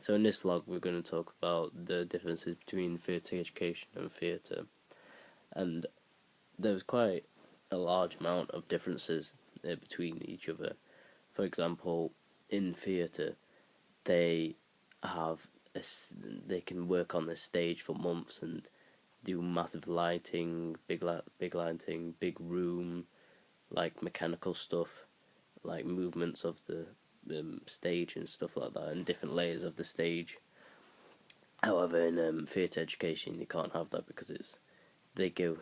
So in this vlog we're going to talk about the differences between theatre education and theatre, and there's quite a large amount of differences between each other. For example, in theatre they have they can work on the stage for months and do massive lighting, big lighting, big room, like mechanical stuff, like movements of the stage and stuff like that, and different layers of the stage. However, in theatre education, you can't have that because they go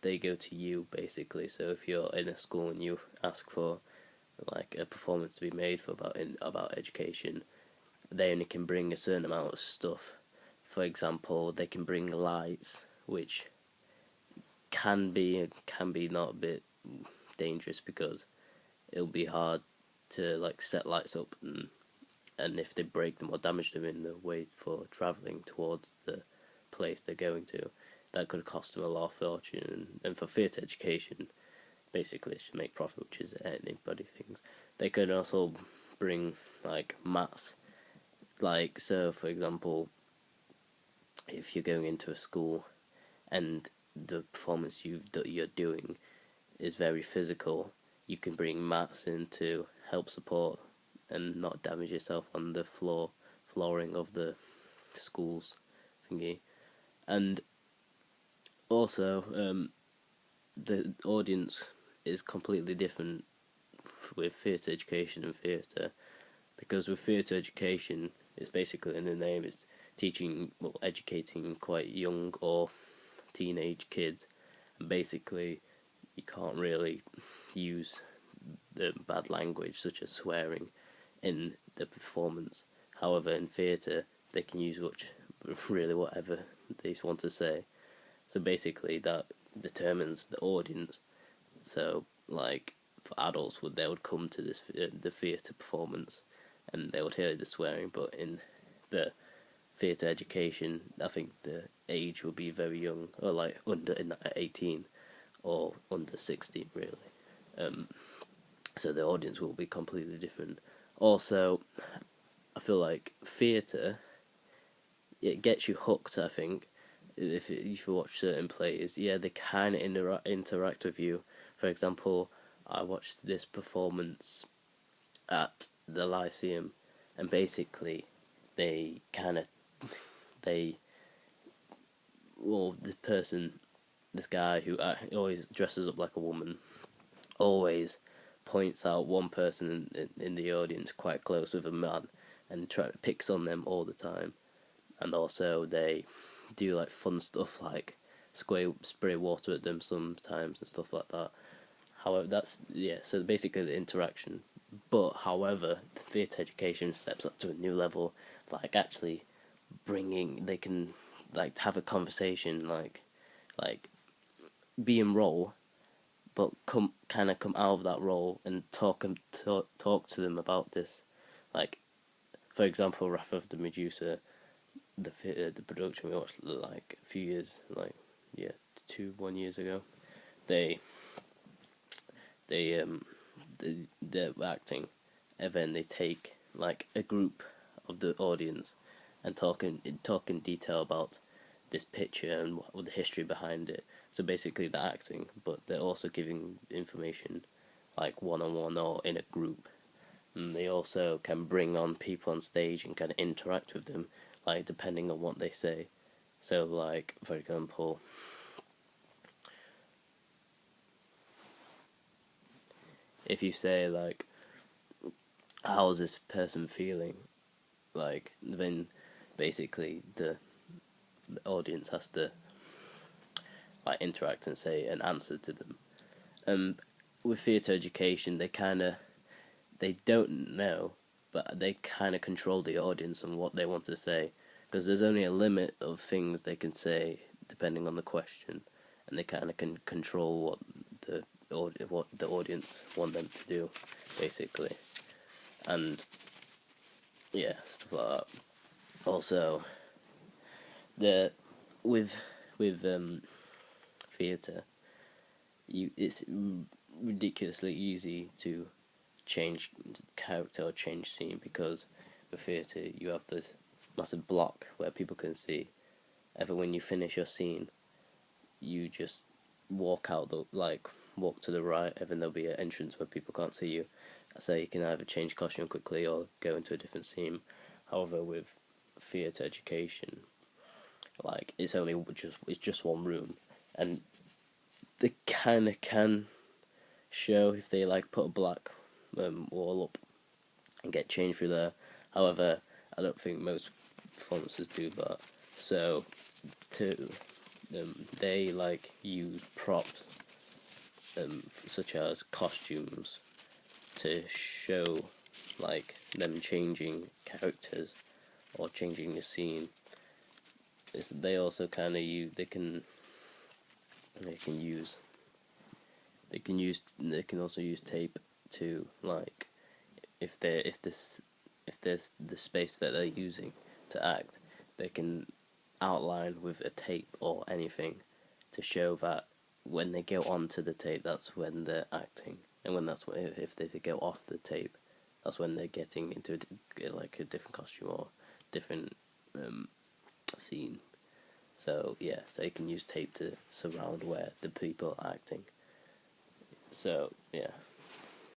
to you basically. So if you're in a school and you ask for like a performance to be made for about education, they only can bring a certain amount of stuff. For example, they can bring lights, which can be not a bit dangerous because it'll be hard to like set lights up, and if they break them or damage them in the way for travelling towards the place they're going to, that could cost them a lot of fortune. And for theatre education, basically it's to make profit, which is anybody things. They could also bring like mats, like, so for example, if you're going into a school and the performance you're doing is very physical, you can bring mats in to help support and not damage yourself on the flooring of the school's thingy. And also, the audience is completely different with theatre education and theatre, because with theatre education, it's basically in the name, it's educating quite young or teenage kids, and basically you can't really use the bad language such as swearing in the performance. However, in theatre they can use whatever they want to say. So basically that determines the audience. So like for adults, they would come to this the theatre performance and they would hear the swearing, but in the theatre education, I think the age will be very young, or like under 18 or under 16 really. So the audience will be completely different. Also, I feel like theatre, it gets you hooked. I think if you watch certain plays, yeah, they kind of interact with you. For example, I watched this performance at the Lyceum, and basically they kind of this guy who always dresses up like a woman, always points out one person in the audience quite close with a man and picks on them all the time. And also they do like fun stuff like spray water at them sometimes and stuff like that. However, so basically the interaction. But however, the theatre education steps up to a new level, like actually they can like have a conversation, like be in role, but come out of that role and talk to them about this. Like, for example, Wrath of the Medusa, the production we watched like a few years, like 1 years ago. They're acting, and then they take like a group of the audience and talk in detail about this picture and what the history behind it. So basically they're acting, but they're also giving information like one-on-one or in a group. And they also can bring on people on stage and kind of interact with them, like depending on what they say. So like, for example, if you say like, how's this person feeling, like, then basically the audience has to like interact and say an answer to them. With theatre education, they don't know, but they kind of control the audience and what they want to say, because there's only a limit of things they can say depending on the question, and they kind of can control what the audience want them to do, basically. And yeah, stuff like that. Also, with theatre, it's ridiculously easy to change character or change scene, because with theatre you have this massive block where people can see. Ever when you finish your scene, you just walk out walk to the right, and then there'll be an entrance where people can't see you. So you can either change costume quickly or go into a different scene. However, with theatre education, it's just one room, and they kind of can show if they put a black wall up and get changed through there. However, I don't think most performances do that. So to they use props such as costumes to show them changing characters or changing the scene. They also kind of use they can also use tape to if there's the space that they're using to act, they can outline with a tape or anything to show that when they go onto the tape, that's when they're acting, and if they go off the tape, that's when they're getting into a different costume or different scene. So yeah, so you can use tape to surround where the people are acting. So yeah.